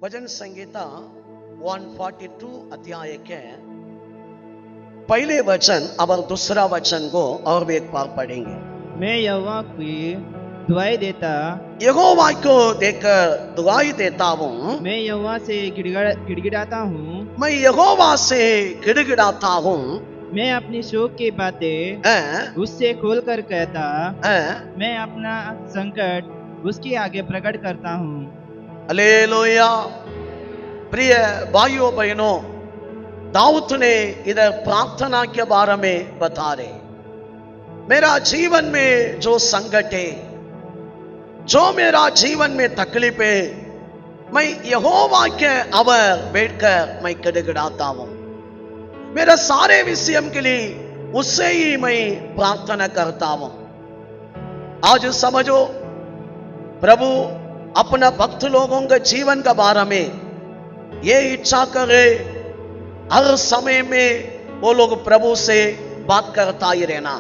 वचन संहिता 142 अध्याय के पहले वचन और दूसरा वचन को और भी एक बार पढ़ेंगे। मैं यहोवा की दुआई देता, यहोवा को देखकर दुआई देता हूँ, मैं यहोवा से गिड़गिड़ाता हूँ, मैं यहोवा से गिड़गिड़ाता हूँ, मैं अपनी शोक की बातें उससे खोल कर कहता, मैं अपना संकट उसके आगे प्रकट करता हूँ। हालेलुया। प्रिय भाइयों बहनों, दाऊद ने इधर प्रार्थना के बारे में बता रहे, मेरा जीवन में जो संकट है, जो मेरा जीवन में तकलीफ है, मैं यहोवा के अवर बैठकर मैं गिड़गिड़ाता हूं। मेरे सारे विषय के लिए उससे ही मैं प्रार्थना करता हूं। आज समझो, प्रभु अपना भक्त लोगों के जीवन के बारे में ये इच्छा करे, हर समय में वो लोग प्रभु से बात करता ही रहना,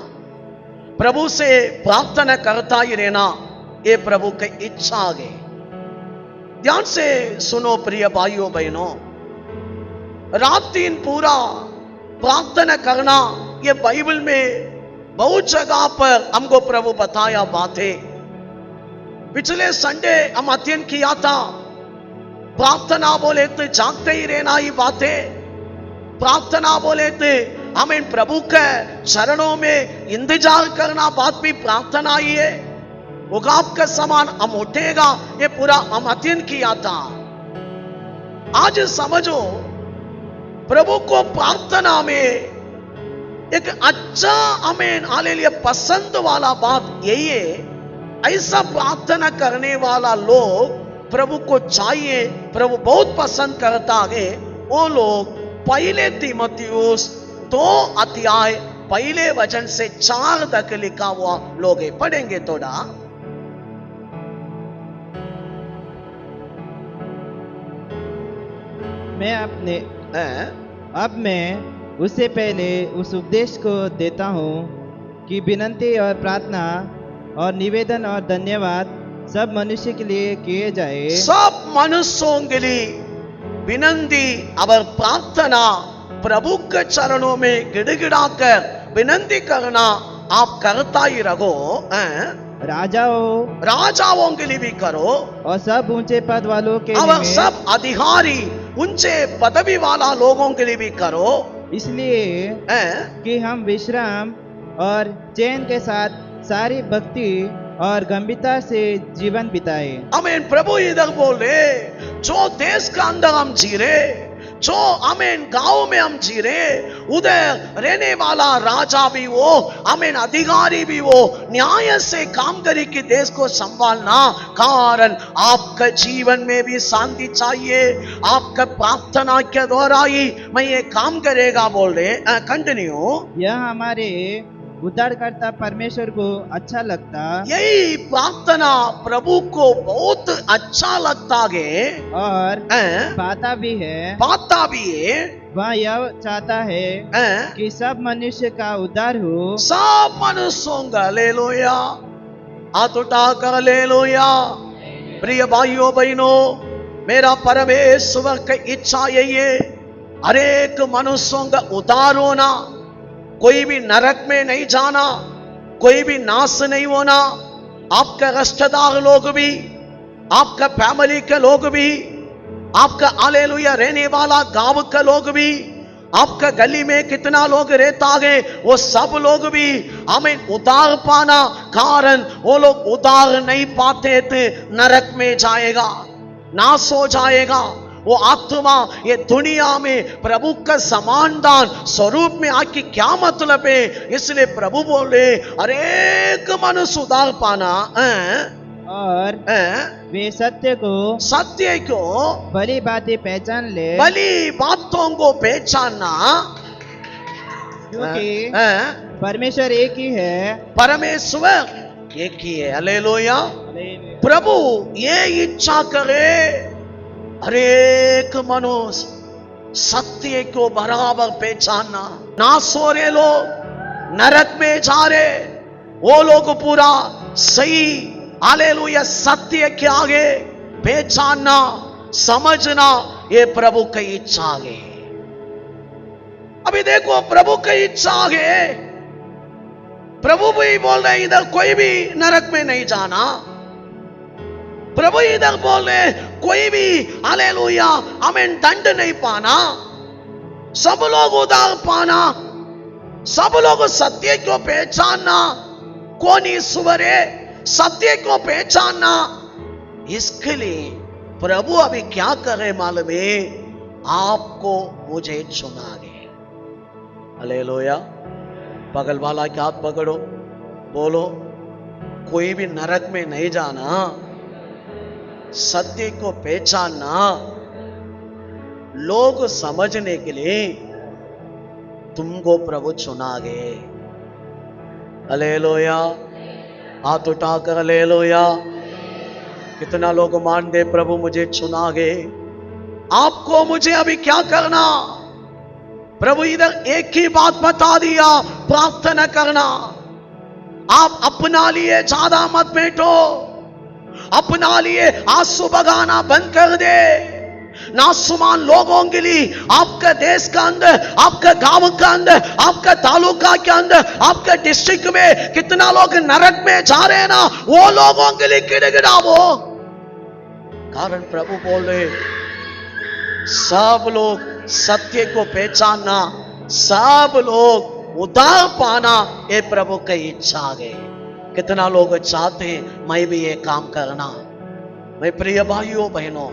प्रभु से प्रार्थना करता ही रहना, ये प्रभु की इच्छा है। ध्यान से सुनो प्रिय भाइयों बहनों, रात दिन पूरा प्रार्थना करना, ये बाइबल में बहुत जगह पर हमको प्रभु बताया बातें। पिछले संडे हम अध्ययन किया था, प्रार्थना बोले तो जागते ही रहना ही बातें, प्रार्थना बोले तो हमें प्रभु के चरणों में इंतजार करना बात भी प्रार्थना ही है। उगाब का समान हम उठेगा, ये पूरा हम अध्ययन किया था। आज समझो, प्रभु को प्रार्थना में एक अच्छा हमें हालेलुया पसंद वाला बात यही है, ऐसा प्रार्थना करने वाला लोग प्रभु को चाहिए, प्रभु बहुत पसंद करता है। वो लोग पहले तीमुथियुस 2 अध्याय पहले वचन से 4 तक लिखा हुआ लोग है, पढ़ेंगे थोड़ा। अब मैं उससे पहले उस उपदेश को देता हूँ कि विनती और प्रार्थना और निवेदन और धन्यवाद सब मनुष्य के लिए किए जाए। सब मनुष्यों के लिए विनती और प्रार्थना प्रभु के चरणों में गिड़गिड़ाकर विनती करना आप करता ही रहो। राजाओं के लिए भी करो, और सब ऊंचे पद वालों के और सब अधिकारी ऊंचे पदवी वाला लोगों के लिए भी करो, इसलिए कि हम विश्राम और चैन के साथ सारी भक्ति और गंभीरता से जीवन बिताए। आमीन। प्रभु इधर बोले, जो देश के अंदर हम जी रहे, जो आमीन गांव में हम जी रहे, उधर रहने वाला राजा भी वो, आमीन अधिकारी भी वो, न्याय से काम करे कि देश को संभालना। कारण आपका जीवन में भी शांति चाहिए, आपका प्रार्थना के द्वारा ही मैं ये काम करेगा बोल रहे। कंटिन्यू। यह हमारे उद्धारकर्ता परमेश्वर को अच्छा लगता, यही प्रार्थना प्रभु को बहुत अच्छा लगता है और पाता भी है। वह यह चाहता है कि सब मनुष्य का उद्धार हो। सब मनुष्यों का हालेलुया, हाथ उठाकर हालेलुया। प्रिय भाइयों बहनों, मेरा परमेश्वर की इच्छा यही है, हर एक मनुष्यों का उद्धार होना, कोई भी नरक में नहीं जाना, कोई भी नाश नहीं होना। आपका रिश्तेदार लोग भी, आपका फैमिली के लोग भी, आपका हालेलुया रहने वाला गांव के लोग भी, आपका गली में कितना लोग रहता है, वो सब लोग भी हमें उद्धार पाना। कारण वो लोग उद्धार नहीं पाते थे, नरक में जाएगा, नाश हो जाएगा वो आत्मा। ये दुनिया में प्रभु का समानदान स्वरूप में आके क्या मतलब है? इसलिए प्रभु बोले, हर एक मनुष्य उद्धार पाना, और वे सत्य को भली बातें पहचान ले, भली बातों को पहचानना, क्योंकि परमेश्वर एक ही है। परमेश्वर एक ही है। हालेलुया। प्रभु ये इच्छा करे, हरेक मनुष्य सत्य को बराबर पहचानना। ना सो रहे लोग नरक में जा रहे, वो लोग पूरा सही हालेलुया सत्य के आगे पहचानना, समझना ये प्रभु की इच्छा है। अभी देखो प्रभु की इच्छा है, प्रभु भी बोल रहे इधर कोई भी नरक में नहीं जाना। प्रभु इधर बोल रहे कोई भी हालेलुया आमीन दंड नहीं पाना, सब लोग उधार पाना, सब लोग सत्य को पहचानना, कौन ईश्वर है सत्य को पहचानना। इसके लिए प्रभु अभी क्या करे मालूम है, आपको मुझे चुना है। हालेलुया। बगल वाला के हाथ पकड़ो, बोलो कोई भी नरक में नहीं जाना, सत्य को पहचानना, लोग समझने के लिए तुमको प्रभु चुना गए। हालेलुया। हाथ उठाकर हालेलुया। कितना लोग मान दे प्रभु मुझे चुना गए। आपको मुझे अभी क्या करना, प्रभु इधर एक ही बात बता दिया, प्रार्थना करना। आप अपना लिए ज्यादा मत बैठो, अपना लिए आंसू बगाना बंद कर दे। नासुमान लोगों के लिए आपके देश का अंदर, आपके गांव का अंदर, आपके तालुका के अंदर, आपके डिस्ट्रिक्ट में कितना लोग नरक में जा रहे हैं ना, वो लोगों के लिए गिड़गिड़ावो। कारण प्रभु बोल रहे सब लोग सत्य को पहचानना, सब लोग उद्धार पाना, ये प्रभु की इच्छा है। कितना लोग चाहते हैं मैं भी ये काम करना। मैं प्रिय भाइयों बहनों,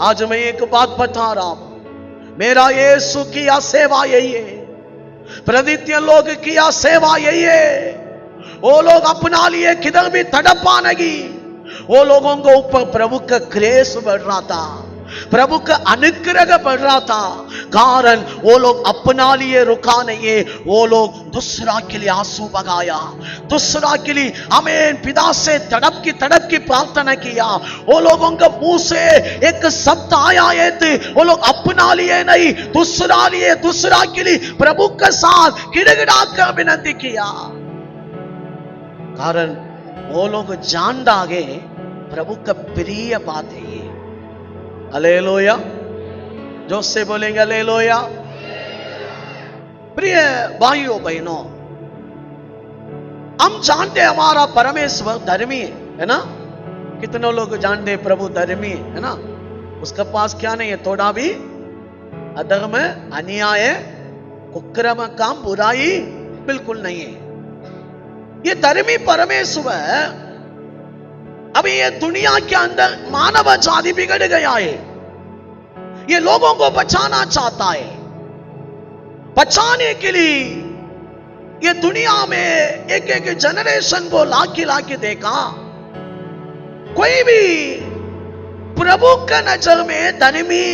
आज मैं एक बात बता रहा हूं, मेरा यीशु किया सेवा यही है, प्रतिदिन लोग किया सेवा यही है। वो लोग अपना लिए किधर भी तड़पा नहीं, वो लोगों को ऊपर प्रभु का ग्रेस बढ़ रहा था, प्रभु का अनुग्रह बढ़ रहा था। कारण वो लोग अपना लिए रुका नहीं है, वो लोग दूसरा के लिए आंसू बगाया, दूसरा के लिए आमीन पिता से तड़प की प्रार्थना किया। वो लोगों के मुंह से एक शब्द आया है, वो लोग अपना लिए नहीं दूसरा के लिए प्रभु के साथ गिड़गिड़ा कर विनती किया। कारण वो लोग जान डागे प्रभु का प्रिय बात है ये। हालेलुया। जो से बोलेंगे हालेलुया। प्रिय भाइयों बहनों, हम जानते हैं हमारा परमेश्वर धर्मी है ना। कितने लोग जानते हैं प्रभु धर्मी है ना, उसके पास क्या नहीं है, थोड़ा भी अधर्म अन्याय कुक्रम काम बुराई बिल्कुल नहीं है। ये धर्मी परमेश्वर अभी ये दुनिया के अंदर मानव जाति बिगड़ गया है, ये लोगों को बचाना चाहता है। बचाने के लिए ये दुनिया में एक जनरेशन को लाके देखा, कोई भी प्रभु का नजर में धर्मी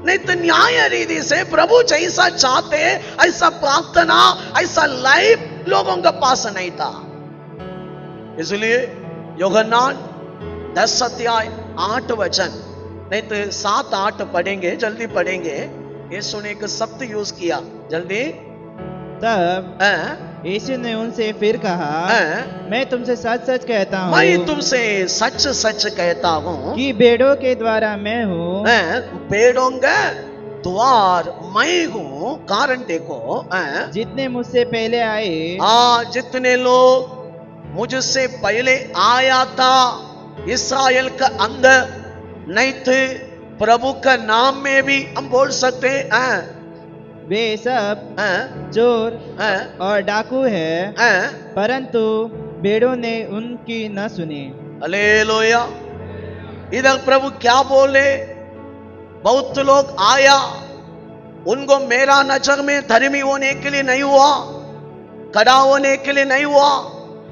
नहीं तो न्याय रीति से प्रभु जैसा चाहते ऐसा प्रार्थना ऐसा लाइफ लोगों के पास नहीं था। इसलिए यूहन्ना 10 अध्याय 8 वचन नहीं तो 7-8 पढ़ेंगे, जल्दी पढ़ेंगे। यीशु ने एक शब्द यूज किया, जल्दी। तब यीशु ने उनसे फिर कहा, मैं तुमसे सच सच कहता हूँ, मैं तुमसे सच सच कहता हूँ कि भेड़ों के द्वारा मैं हूँ, भेड़ों का द्वार मैं हूँ। कारण देखो, जितने मुझसे पहले आए, जितने लोग मुझसे पहले आया था इस्राएल का अंदर नहीं थे, प्रभु का नाम में भी हम बोल सकते हैं, वे सब चोर और डाकू है, परंतु भेड़ों ने उनकी न सुनी। हालेलुया। इधर प्रभु क्या बोले, बहुत लोग आया, उनको मेरा नजर में धर्मी होने के लिए नहीं हुआ, खड़ा होने के लिए नहीं हुआ,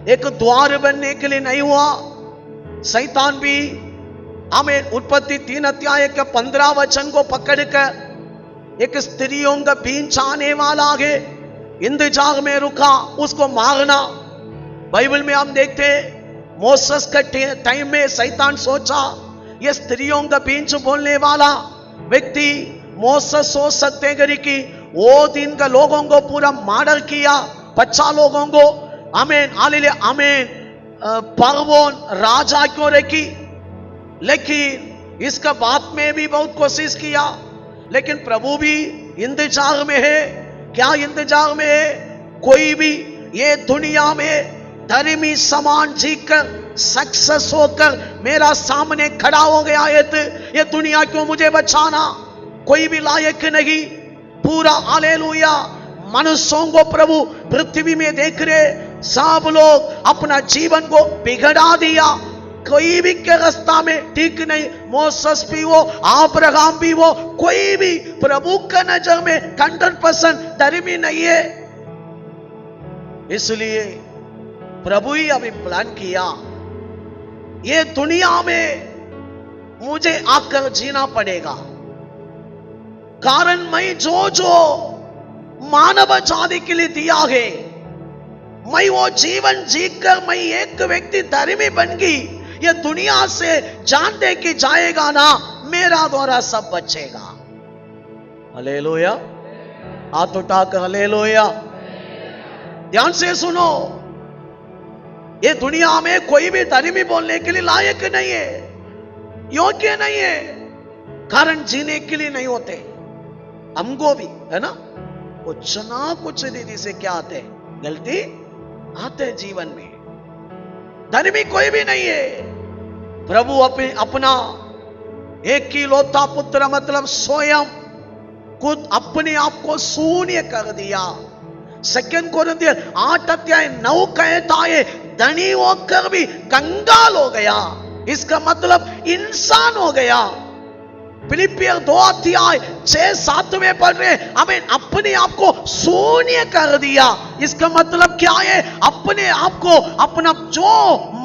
एक द्वार बनने के लिए नहीं हुआ। शैतान भी हमें उत्पत्ति 3 अध्याय के 15 वचन को पकड़कर एक स्त्रियों का बीच आने वाला है, इंतजार में रुका उसको मारना। बाइबल में हम देखते मोसेस के टाइम में शैतान सोचा ये स्त्रियों का बीच बोलने वाला व्यक्ति मोसेस सोच सकते हैं कि वो दिन का लोगों को पूरा मर्डर किया, 50 लोगों को आमीन हालेलुया आमीन पार्वोन राजा क्यों रखी, लेकिन इसका बात में भी बहुत कोशिश किया, लेकिन प्रभु भी इंतजार में है। क्या इंतजार में है? कोई भी ये दुनिया में धर्मी समान जीकर सक्सेस होकर मेरा सामने खड़ा हो गया है तो ये दुनिया क्यों मुझे बचाना? कोई भी लायक नहीं। पूरा हालेलुया मनुष्यों को प्रभु पृथ्वी में देख रहे, सब लोग अपना जीवन को बिगड़ा दिया। कोई भी के रास्ता में ठीक नहीं। मोसेस भी वो, अब्राहम भी वो, कोई भी प्रभु का नजर में 100% धर्मी नहीं है। इसलिए प्रभु ही अभी प्लान किया, ये दुनिया में मुझे आकर जीना पड़ेगा, कारण मैं जो जो मानव जाति के लिए दिया है, मैं वो जीवन जीकर मैं एक व्यक्ति धर्मी बन गई। ये दुनिया से जान दे के जाएगा ना, मेरा द्वारा सब बचेगा। हालेलुया, हाथ उठाकर हालेलुया। ध्यान से सुनो, ये दुनिया में कोई भी धर्मी बोलने के लिए लायक नहीं है, योग्य नहीं है, कारण जीने के लिए नहीं होते। हमको भी है ना कुछ ना कुछ दीदी से क्या आते हैं, गलती आते जीवन में। धर्मी कोई भी नहीं है। प्रभु अपना एक ही लौता पुत्र मतलब स्वयं खुद अपने आप को शून्य कर दिया। 2 कोरिन्थियर 8:9 कहता है, धनी होकर भी कंगाल हो गया। इसका मतलब इंसान हो गया। फिलिपियर 2:6-7 में पढ़ रहे, हमें अपने आप को शून्य कर दिया। इसका मतलब क्या है? अपने आप को, अपना जो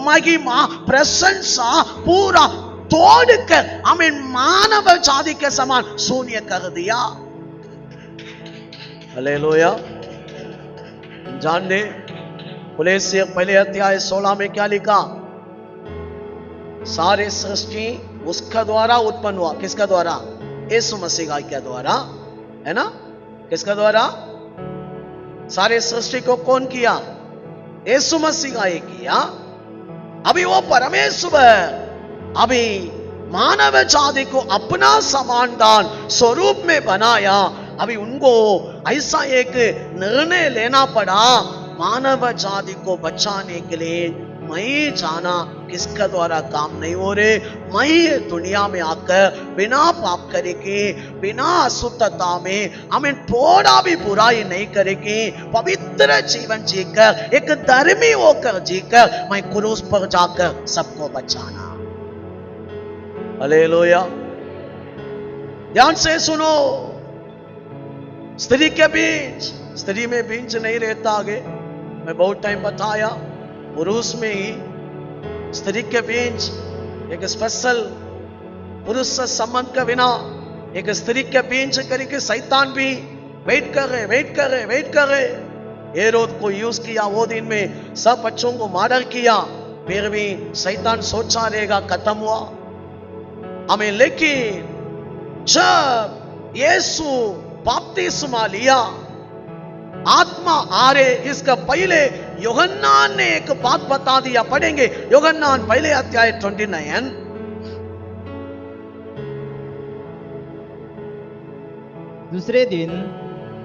महिमा प्रशंसा पूरा तोड़कर हमें मानव जाति के समान शून्य कर दिया। हालेलुया। जानने कुलेसियर 1:16 में क्या लिखा? सारे सृष्टि उसका द्वारा उत्पन्न हुआ। किसका द्वारा? यीशु मसीह के द्वारा, है ना? किसका द्वारा? सारे सृष्टि को कौन किया? यीशु मसीह ही किया। अभी वो परमेश्वर अभी मानव जाति को अपना समान दान स्वरूप में बनाया। अभी उनको ऐसा एक निर्णय लेना पड़ा, मानव जाति को बचाने के लिए मैं जाना किसका द्वारा काम नहीं हो रहे, मैं दुनिया में आकर बिना पाप करेगी, बिना अशुद्धता में हमें थोड़ा भी बुराई नहीं करेगी, पवित्र जीवन जीकर एक धर्मी होकर जीकर मैं क्रूस पर जाकर सबको बचाना। हालेलुया। ध्यान से सुनो, स्त्री के बीच, स्त्री में बीज नहीं रहता। आगे मैं बहुत टाइम बताया, पुरुष में ही स्त्री के बीच एक स्पेशल पुरुष से संबंध के बिना एक स्त्री के बीच करके शैतान भी वेट कर रहे। हेरोद को यूज किया, वो दिन में सब बच्चों को मर्डर किया, फिर भी शैतान सोचा रहेगा खत्म हुआ हमें। लेकिन जब यीशु बपतिस्मा लिया, आत्मा आ रहे, इसका पहले यूहन्नान ने एक बात बता दिया। पढ़ेंगे यूहन्नान 1:29। दूसरे दिन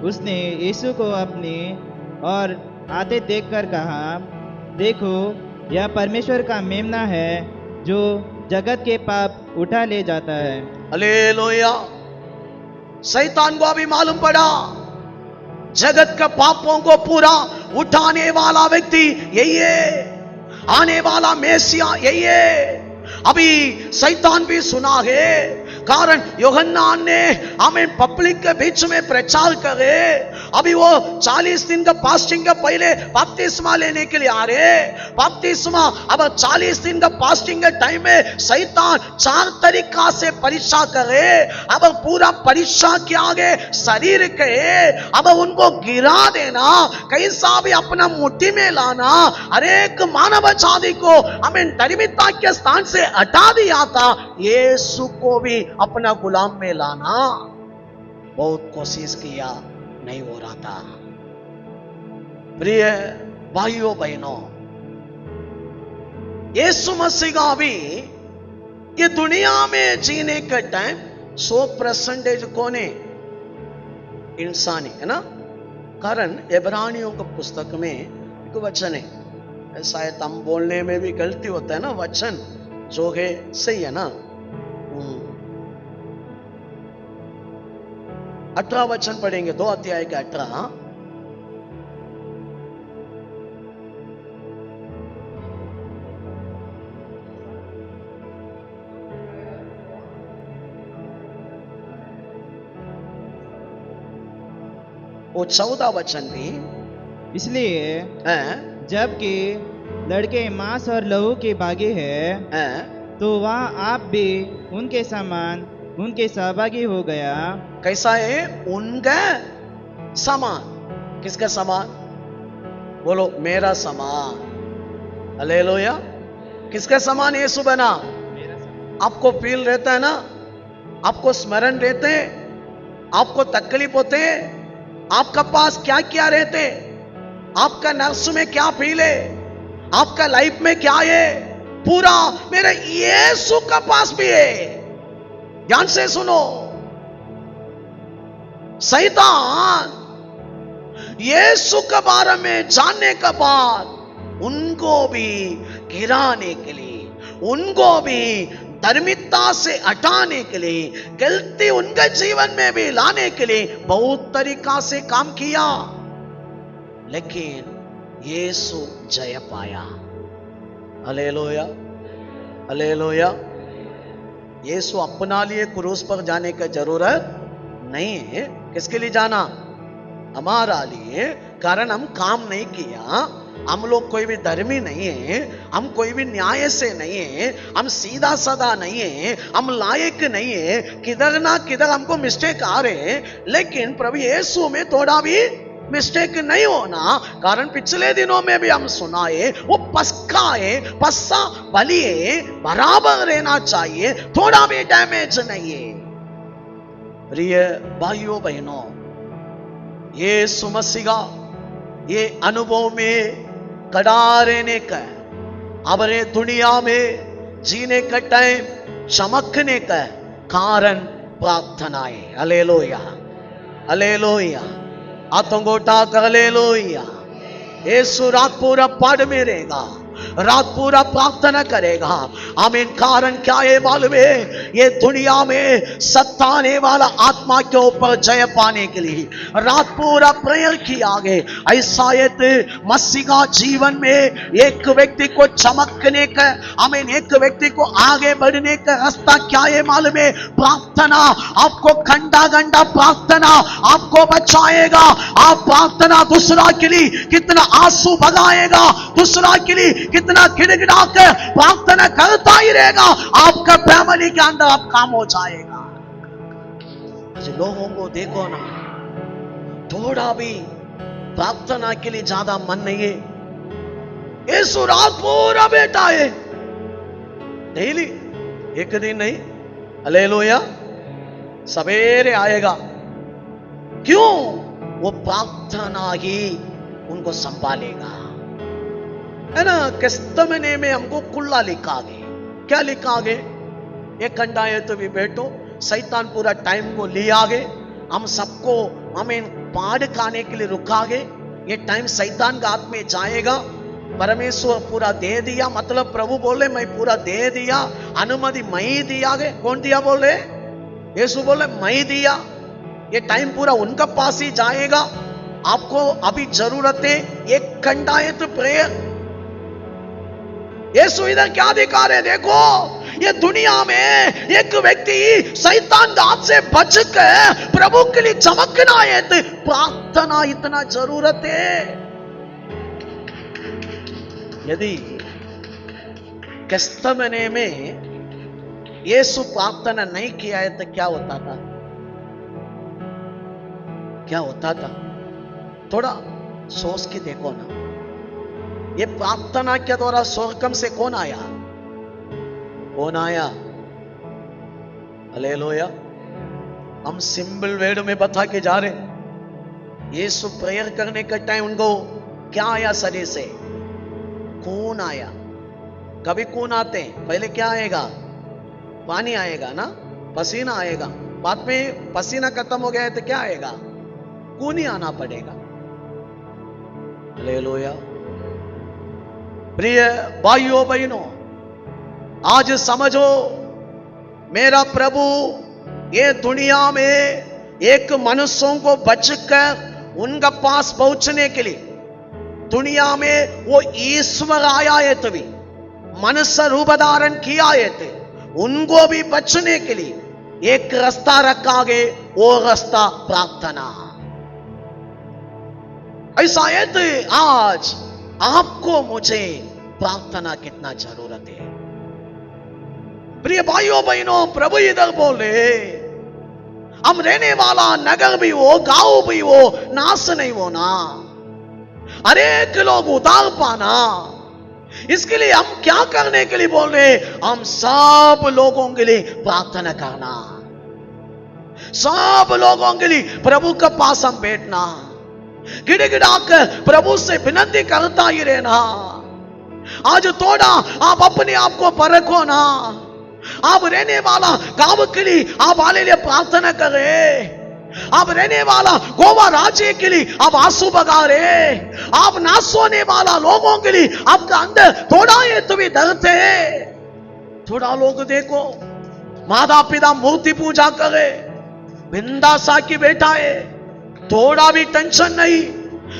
उसने यीशु को अपने और आते देखकर कहा, देखो यह परमेश्वर का मेमना है जो जगत के पाप उठा ले जाता है। हालेलुया। शैतान को अभी मालूम पड़ा जगत के पापों को पूरा उठाने वाला व्यक्ति यही है, आने वाला मेसिया यही है। अभी शैतान भी सुना है, कारण यूहन्नान ने हमें पब्लिक के बीच में प्रचार करे। अभी वो 40 दिन का फास्टिंग के पहले बपतिस्मा लेने के लिए आ रहे। बपतिस्मा अब 40 दिन का फास्टिंग के टाइम में शैतान 4 तरीका से परीक्षा करे। अब पूरा परीक्षा के आगे शरीर के, अब उनको गिरा देना, कैसा भी अपना मुट्ठी में लाना। हरेक मानव जाति को हमें धर्मिता के स्थान से हटा दिया था, यीशु को भी अपना गुलाम में लाना बहुत कोशिश किया, नहीं हो रहा था। प्रिय भाइयों बहनों, यीशु मसीह का भी ये दुनिया में जीने का टाइम 100% कौन है? इंसानी है ना। कारण इब्रानियों के पुस्तक में एक वचन है, शायद हम बोलने में भी गलती होता है ना, वचन जो है सही है ना। 18 वचन पढ़ेंगे, 2 अध्याय के 18। वो 14 वचन भी इसलिए है, जबकि लड़के मांस और लहू के भागी है, तो वहाँ आप भी उनके समान उनके सहभागी हो गया। कैसा है? उनका समान। किसका समान? बोलो, मेरा समान। हालेलुया। किसका समान यीशु बना? आपको फील रहता है ना, आपको स्मरण रहते, आपको तकलीफ होते, आपका पास क्या क्या रहते, आपका नर्स में क्या फील है, आपका लाइफ में क्या है, पूरा मेरे यीशु का पास भी है। ध्यान से सुनो, शैतान यीशु के बारे में जानने के बाद उनको भी गिराने के लिए, उनको भी धार्मिकता से हटाने के लिए, गलती उनके जीवन में भी लाने के लिए बहुत तरीका से काम किया, लेकिन यीशु जय पाया। Hallelujah, hallelujah. यीशु अपना लिए क्रूस पर जाने की जरूरत नहीं है। किसके लिए जाना? हमारा लिए। कारण हम काम नहीं किया, हम लोग कोई भी धर्मी नहीं है, हम कोई भी न्याय से नहीं है, हम सीधा साधा नहीं है, हम लायक नहीं है, किधर ना किधर हमको मिस्टेक आ रहे हैं, लेकिन प्रभु यीशु में थोड़ा भी मिस्टेक नहीं होना। कारण पिछले दिनों में भी हम सुनाए, वो पस्का है, पस्सा बलि है, बराबर रहना चाहिए, थोड़ा भी डैमेज नहीं है। प्रिय भाइयों बहनों, यीशु मसीह ये अनुभव में खड़ा रहने का, हमारे दुनिया में जीने का टाइम चमकने का कारण प्रार्थना है। Hallelujah, hallelujah. आतंगोटा हालेलुया। यीशु रात पूरा पाठ में रहेगा, रात पूरा प्रार्थना करेगा। आमीन। कारण क्या है मालूम है? ये दुनिया में सताने वाला आत्मा के ऊपर जय पाने के लिए रात पूरा प्रेयर किया गए। ऐसा मसीहा जीवन में एक व्यक्ति को चमकने का, आमीन, एक व्यक्ति को आगे बढ़ने का रास्ता क्या है मालूम है? प्रार्थना। आपको घंटा घंटा प्रार्थना आपको बचाएगा। आप प्रार्थना दूसरा के लिए कितना आंसू बगाएगा, दूसरा के लिए कितना गिड़गिड़ा कर प्रार्थना करता ही रहेगा, आपका फैमिली के अंदर आप काम हो जाएगा। लोगों को देखो ना, थोड़ा भी प्रार्थना के लिए ज्यादा मन नहीं है। यीशु रात पूरा बैठा है, डेली, एक दिन नहीं। हालेलुया। सवेरे आएगा। क्यों? वो प्रार्थना ही उनको संभालेगा, है ना। किस्तमने में हमको कुल्ला लिखा गए। क्या लिखा गए? एक घंटा है तो भी बैठो। शैतान पूरा टाइम को ले आ गए, हम सबको हमें पाड़ खाने के लिए रुका गए। ये टाइम शैतान का हाथ में जाएगा। परमेश्वर पूरा दे दिया, मतलब प्रभु बोले मैं पूरा दे दिया, अनुमति मैं ही दिया गए। कौन दिया बोले? यीशु बोले मैं दिया। ये टाइम पूरा उनका पास ही जाएगा। आपको अभी जरूरत है एक घंटा है तो प्रेयर। यीशु इधर क्या दिखा रहे? देखो, ये दुनिया में एक व्यक्ति शैतान के हाथ से बच कर प्रभु के लिए चमकना है तो प्रार्थना इतना जरूरत है। यदि गेत्सेमने में यीशु प्रार्थना नहीं किया है तो क्या होता था? क्या होता था? थोड़ा सोच के देखो ना। ये प्रार्थना के द्वारा स्वर्गम से कौन आया? कौन आया? हालेलुया। हम सिंपल वर्ड में बता के जा रहे। यीशु प्रेयर करने का टाइम उनको क्या आया? शरीर से खून आया। कभी खून आते हैं, पहले क्या आएगा? पानी आएगा ना, पसीना आएगा, बाद में पसीना खत्म हो गया है तो क्या आएगा? खून ही आना पड़ेगा। हालेलुया। प्रिय भाइयों बहनों, आज समझो, मेरा प्रभु ये दुनिया में एक मनुष्यों को बचकर उनका पास पहुंचने के लिए दुनिया में वो ईश्वर आया है, तभी मनुष्य रूप धारण किया है थे, उनको भी बचने के लिए एक रास्ता रखा गए, वो रास्ता प्रार्थना। ऐसा है तो आज आपको मुझे प्रार्थना कितना जरूरत है। प्रिय भाइयों बहनों, प्रभु इधर बोले, हम रहने वाला नगर भी हो, गांव भी हो, नाश नहीं होना, हर एक लोग उतार पाना। इसके लिए हम क्या करने के लिए बोल रहे? हम सब लोगों के लिए प्रार्थना करना, सब लोगों के लिए प्रभु के पास हम बैठना, गिड़गिड़ाकर प्रभु से विनती करता ही रहना। आज थोड़ा आप अपने आप को परखो ना, आप रहने वाला गांव के लिए आप हालेलुया प्रार्थना करें, आप रहने वाला गोवा राज्य के लिए आप आंसू बगा रहे, आप नाश होने वाला लोगों के लिए आपका अंदर थोड़ा ये तुम्हें दर्द है। थोड़ा लोग देखो, माता पिता मूर्ति पूजा करे, बिंदास की बैठा है, थोड़ा भी टेंशन नहीं।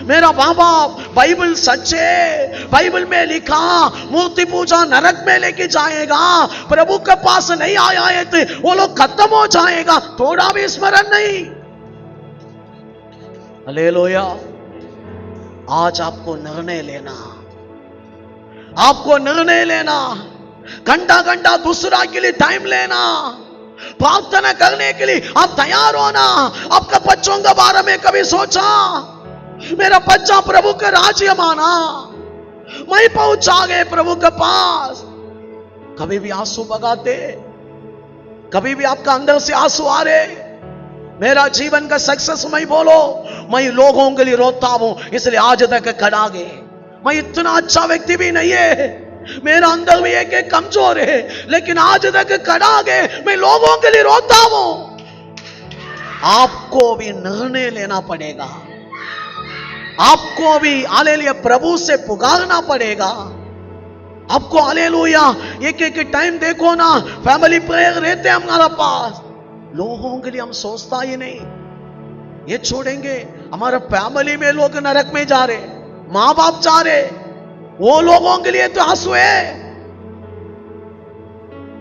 मेरा बाबा बाइबल सच्चे, बाइबल में लिखा मूर्ति पूजा नरक में लेके जाएगा, प्रभु के पास नहीं आया है तो वो लोग खत्म हो जाएगा, थोड़ा भी स्मरण नहीं। हालेलुया। आज आपको निर्णय लेना, आपको निर्णय लेना, घंटा घंटा दूसरा के लिए टाइम लेना, प्रार्थना करने के लिए आप तैयार होना। आपका बच्चों के बारे में कभी सोचा? मेरा बच्चा प्रभु का राज्य माना, मैं पहुंचा गए प्रभु के पास। कभी भी आंसू बगाते, कभी भी आपका अंदर से आंसू आ रहे, मेरा जीवन का सक्सेस मैं बोलो, मैं लोगों के लिए रोता हूं, इसलिए आज तक खड़ा गए। मैं इतना अच्छा व्यक्ति भी नहीं है, मेरा अंदर भी एक कमजोर है, लेकिन आज तक खड़ा गए, मैं लोगों के लिए रोता हूं। आपको भी निर्णय लेना पड़ेगा, आपको भी हालेलुया प्रभु से पुकारना पड़ेगा। आपको हालेलुया एक एक टाइम देखो ना, फैमिली प्रेयर रहते हैं हमारा पास, लोगों के लिए हम सोचता ही नहीं। ये छोड़ेंगे, हमारा फैमिली में लोग नरक में जा रहे, मां बाप जा रहे, वो लोगों के लिए तो आंसू है।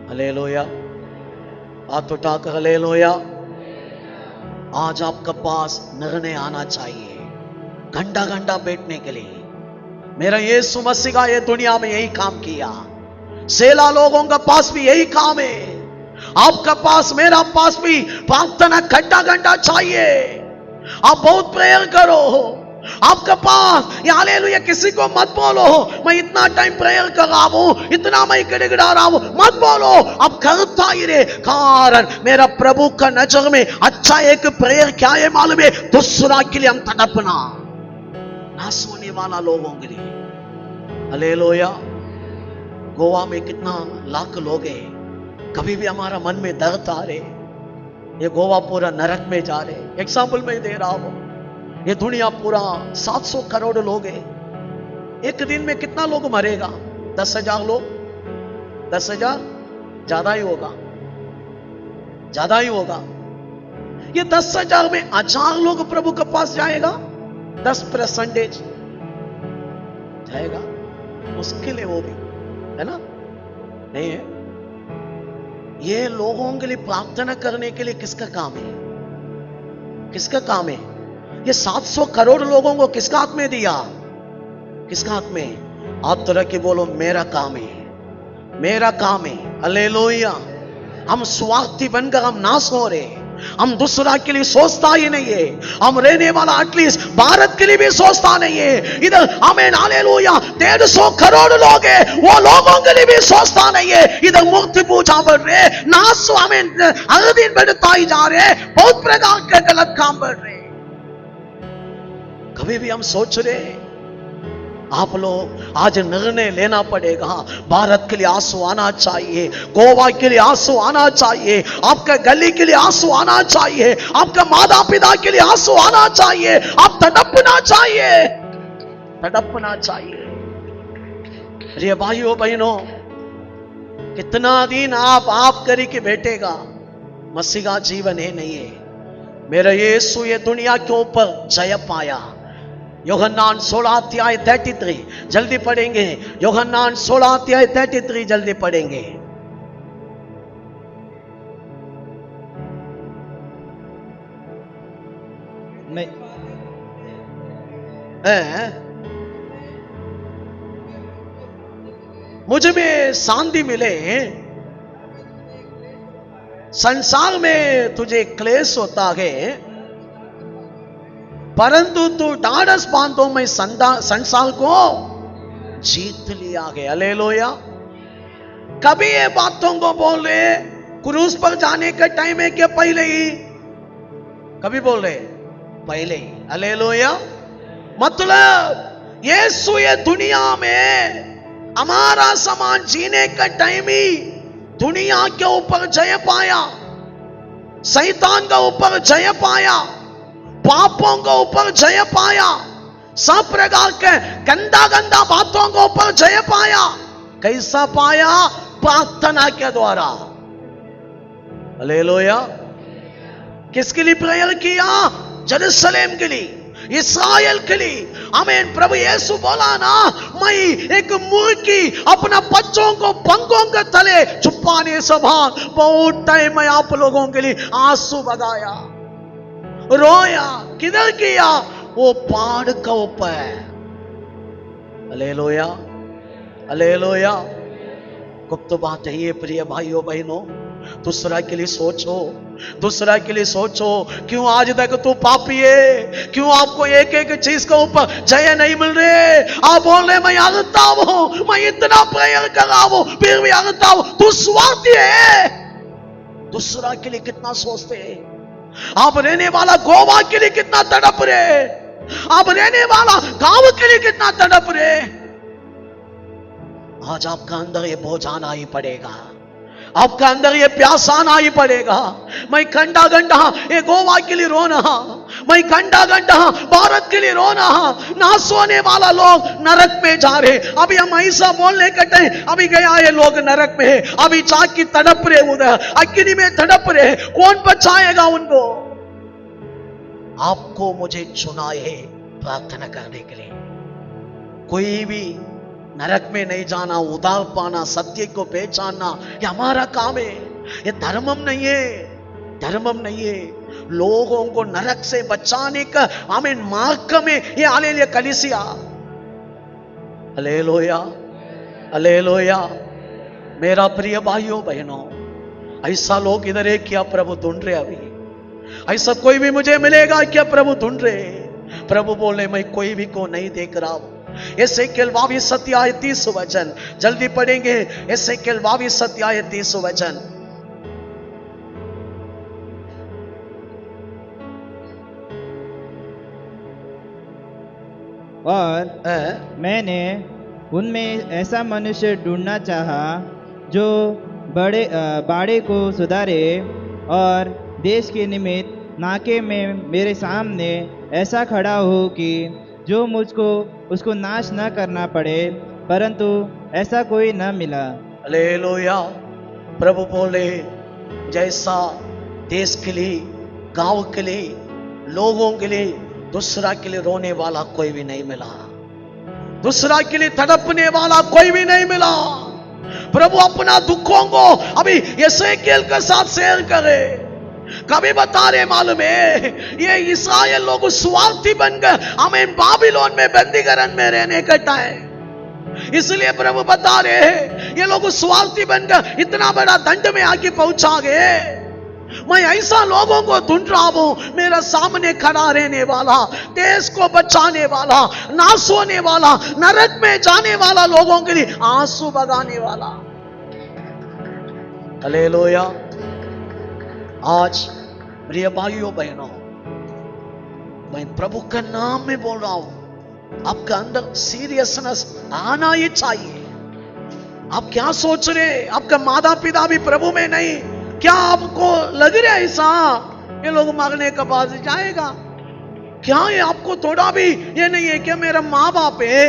हालेलुया, हाथ उठाकर हालेलुया। आज आपके पास निर्णय आना चाहिए, घंटा घंटा बैठने के लिए। मेरा यीशु मसीह का ये दुनिया में यही काम किया, सेला लोगों का पास भी यही काम है। आपका पास, मेरा पास भी प्रार्थना घंटा घंटा चाहिए। आप बहुत प्रेयर करो, आपका पास हालेलुया किसी को मत बोलो मैं इतना टाइम प्रेयर कर रहा हूं, इतना मैं गिड़गिड़ा रहा हूं, मत बोलो। अब करता ही रहे, कारण मेरा प्रभु का नजर में अच्छा एक प्रेयर क्या है मालूम है? दूसरा के लिए हम तड़पना, ना सोने वाला लोगों के लिए। हालेलुया। गोवा में कितना लाख लोग हैं, कभी भी हमारा मन में दर्द आ रहे, ये गोवा पूरा नरक में जा रहे। एग्जाम्पल मैं दे रहा हूं, ये दुनिया पूरा 700 करोड़ लोग हैं, एक दिन में कितना लोग मरेगा? 10,000 लोग, 10,000 ज्यादा ही होगा, ज्यादा ही होगा। ये 10,000 में 1,000 लोग प्रभु के पास जाएगा, 10% जाएगा, मुश्किल है वो भी, है ना? नहीं है? ये लोगों के लिए प्रार्थना करने के लिए किसका काम है? किसका काम है? ये 700 करोड़ लोगों को किसका हाथ में दिया? किसका हाथ में? आप तरह के बोलो, मेरा काम है, मेरा काम है। हालेलुया। हम स्वार्थी बनकर हम नाश हो रहे, हम दूसरा के लिए सोचता ही नहीं है, हम रहने वाला एटलीस्ट भारत के लिए भी सोचता नहीं है। इधर हमें हालेलुया 150 करोड़ लोग हैं, वो लोगों के लिए भी सोचता नहीं है। इधर मूर्ति पूजा बढ़ रहे, नाश हमें हर दिन बढ़ता ही जा रहे, बहुत प्रकार के गलत काम बढ़ रहे। कभी भी हम सोच रहे आप लोग आज निर्णय लेना पड़ेगा। भारत के लिए आंसू आना चाहिए, गोवा के लिए आंसू आना चाहिए, आपके गली के लिए आंसू आना चाहिए, आपके माता पिता के लिए आंसू आना चाहिए। आप तड़पना चाहिए, तड़पना चाहिए। प्रिय भाइयों बहनों, कितना दिन आप करी के बैठेगा? मसीह का जीवन है नहीं है। मेरा यीशु ये दुनिया के ऊपर जय पाया। यूहन्ना 16 अध्याय 33 जल्दी पढ़ेंगे। यूहन्ना 16 अध्याय 33 जल्दी पढ़ेंगे। मुझ में शांति मिले। संसार में तुझे क्लेश होता है, परंतु तू ढाढ़स बांधो, मैं संसार को जीत लिया है। हालेलुया। कभी ये बातों को बोल रहे क्रूस पर जाने का टाइम है क्या? पहले ही कभी बोल रहे? पहले ही। हालेलुया। मतलब यीशु ये दुनिया में हमारा समान जीने का टाइम ही दुनिया के ऊपर जय पाया, शैतान के ऊपर जय पाया, पापों के ऊपर जय पाया, सब प्रकार के गंदा गंदा बातों के ऊपर जय पाया। कैसा पाया? प्रार्थना के द्वारा। हालेलुया। किसके लिए प्रेयर किया? जेरूशलेम के लिए, इस्राएल के लिए। आमीन। प्रभु यीशु बोला ना, मैं एक मुर्गी अपना बच्चों को पंखों के तले छुपाने समान बहुत टाइम मैं आप लोगों के लिए आंसू बगाया, रोया। किधर किया? वो पहाड़ के ऊपर। Hallelujah, hallelujah. गुप्त बात है ये प्रिय भाइयों बहनों। दूसरा के लिए सोचो, दूसरा के लिए सोचो। क्यों आज तक तू पापी है? क्यों आपको एक एक चीज के ऊपर जय नहीं मिल रहे? आप बोल रहे मैं आगता हूं, मैं इतना प्रेयर कर रहा हूं, फिर भी आगता हूं। तू स्वार्थी है। दूसरा के लिए कितना सोचते हैं? आप रहने वाला गोवा के लिए कितना तड़प रहे? आप रहने वाला गांव के लिए कितना तड़प रहे? आज आपका अंदर ये बोझ आना ही पड़ेगा, आपका अंदर ये प्यास आना ही पड़ेगा। मैं घंटा घंटा ये गोवा के लिए रोना, मैं घंटा घंटा भारत के लिए रोना। ना सोने वाला लोग नरक में जा रहे। अभी हम ऐसा बोलने का टाइम, अभी गया ये लोग नरक में है, अभी जाग की तड़प रहे, उधर अग्नि में तड़प रहे। कौन बचाएगा उनको? आपको मुझे चुना है प्रार्थना करने के लिए। कोई भी नरक में नहीं जाना, उधार पाना, सत्य को पहचानना, ये हमारा काम है। ये धर्मम नहीं है, धर्मम नहीं है। लोगों को नरक से बचाने का हमें मार्ग में ये हालेलुया कलीसिया। Hallelujah, hallelujah. मेरा प्रिय भाइयों बहनों, ऐसा लोग इधर है क्या प्रभु ढूंढ रहे? अभी ऐसा कोई भी मुझे मिलेगा क्या प्रभु ढूंढ रहे? प्रभु बोले मैं कोई भी को नहीं देख रहा हूं। एसेकिएल 22 अध्याय 30 वचन जल्दी पढ़ेंगे। एसेकिएल 22 अध्याय 30 वचन। और मैंने उनमें ऐसा मनुष्य ढूंढना चाहा जो बाड़े को सुधारे और देश के निमित्त नाके में मेरे सामने ऐसा खड़ा हो कि जो मुझको उसको नाश न करना पड़े, परंतु ऐसा कोई न मिला। हालेलुया। प्रभु बोले जैसा देश के लिए, गांव के लिए, लोगों के लिए, दूसरा के लिए रोने वाला कोई भी नहीं मिला, दूसरा के लिए तड़पने वाला कोई भी नहीं मिला। प्रभु अपना दुखों को अभी एसेकिएल के साथ शेयर करे। कभी बता रहे मालूम है, ये इस्राएल लोग स्वार्थी बनकर हमें बाबिलोन में बंदीगरण में रहने का टाइम, इसलिए प्रभु बता रहे हैं ये लोग स्वार्थी बनकर इतना बड़ा दंड में आके पहुंचा गए। मैं ऐसा लोगों को ढूंढ रहा हूं, मेरा सामने खड़ा रहने वाला, देश को बचाने वाला, नाश होने वाला, नरक में जाने वाला, लोगों के लिए आंसू बगाने वाला। हालेलुया। आज प्रिय भाइयों बहनों, मैं प्रभु का नाम में बोल रहा हूं, आपका अंदर सीरियसनेस आना ही चाहिए। आप क्या सोच रहे हैं? आपका माता पिता भी प्रभु में नहीं, क्या आपको लग रहा है ऐसा ये लोग मरने के बाद जाएगा? क्या ये आपको थोड़ा भी ये नहीं है कि मेरा माँ बाप है,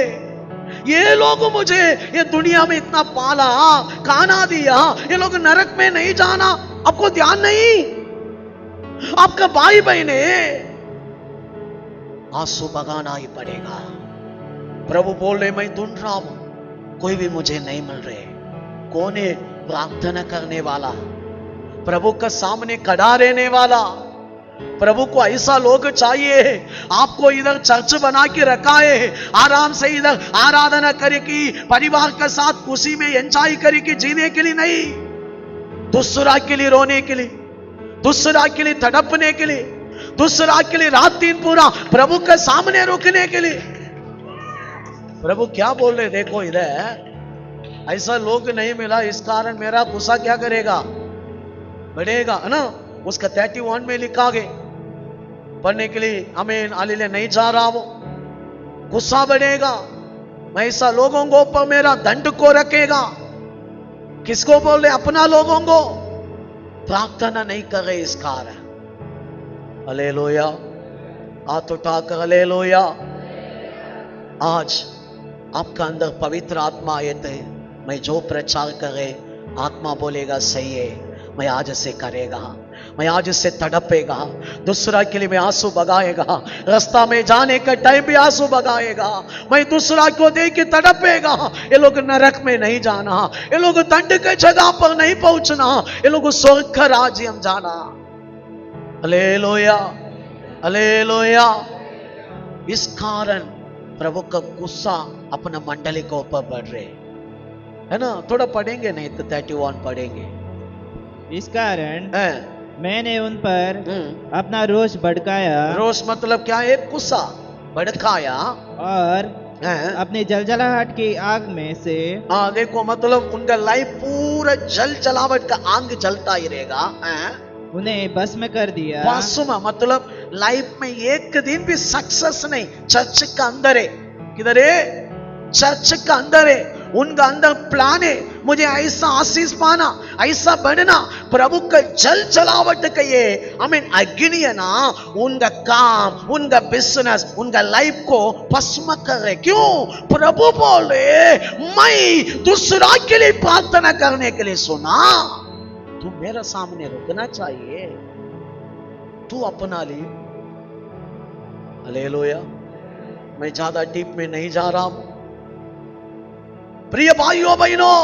ये लोग मुझे ये दुनिया में इतना पाला खाना दिया, ये लोग नरक में नहीं जाना? आपको ध्यान नहीं? आपका भाई बहन है, आंसू बगाना ही पड़ेगा। प्रभु बोल रहे मैं ढूंढ रहा हूं, कोई भी मुझे नहीं मिल रहे। कौन है प्रार्थना करने वाला, प्रभु का सामने खड़ा रहने वाला? प्रभु को ऐसा लोग चाहिए। आपको इधर चर्च बना के रखा है, आराम से इधर आराधना करेगी, परिवार के साथ खुशी में एंजॉय करेगी, जीने के लिए नहीं, दूसरा के लिए रोने के लिए, दूसरा के लिए तड़पने के लिए, दूसरा के लिए रात दिन पूरा प्रभु के सामने रुकने के लिए। प्रभु क्या बोल रहे? देखो इधर ऐसा लोग नहीं मिला, इस कारण मेरा गुस्सा क्या करेगा? बढ़ेगा, है ना? उसका 31 में लिखा गया पढ़ने के लिए, आमीन हालेलुया। नहीं जा रहा वो, गुस्सा बढ़ेगा। मैं ऐसा लोगों को ऊपर मेरा दंड को रखेगा। किसको बोल रहे? अपना लोगों को। प्रार्थना नहीं कर रहे इस कारण। हालेलुया, हाथ उठाकर हालेलुया। आज आपका अंदर पवित्र आत्मा आए थे, मैं जो प्रचार करे आत्मा बोलेगा सही है, मैं आज से करेगा, मैं आज से तड़पेगा, दूसरा के लिए मैं आंसू बगाएगा, रास्ता में जाने का टाइम भी आंसू बगाएगा, मैं दूसरा को देख के तड़पेगा। ये लोग नरक में नहीं जाना, ये लोग दंड के जगह पर नहीं पहुंचना, ये लोग स्वर्ग का राज्य हम जाना। Hallelujah, hallelujah. इस कारण प्रभु का गुस्सा अपना मंडली के ऊपर बढ़ रहे, है ना? थोड़ा पढ़ेंगे, नहीं तो 31 पढ़ेंगे। इस कारण मैंने उन पर अपना रोष भड़काया। रोष मतलब क्या है? गुस्सा भड़काया। और अपनी जलजलाहट की आग में से, हाँ देखो, मतलब उनका लाइफ पूरा जल जलावट का आग जलता ही रहेगा। उन्हें भस्म कर दिया। भस्म मतलब लाइफ में एक दिन भी सक्सेस नहीं। चर्च का अंदर है, किधर है? चर्च का अंदर है। उनका अंदर प्लान है, मुझे ऐसा आशीष पाना, ऐसा बढ़ना। प्रभु का जल जलावट का ये आमीन अग्नि है ना, उनका काम, उनका बिजनेस, उनका लाइफ को भस्म कर रहे। क्यों? प्रभु बोल रहे मैं दूसरा के लिए प्रार्थना करने के लिए सुना, तू मेरे सामने रुकना चाहिए, तू अपना ले। हालेलुया। मैं ज्यादा डीप में नहीं जा रहा हूं। प्रिय भाइयों बहनों,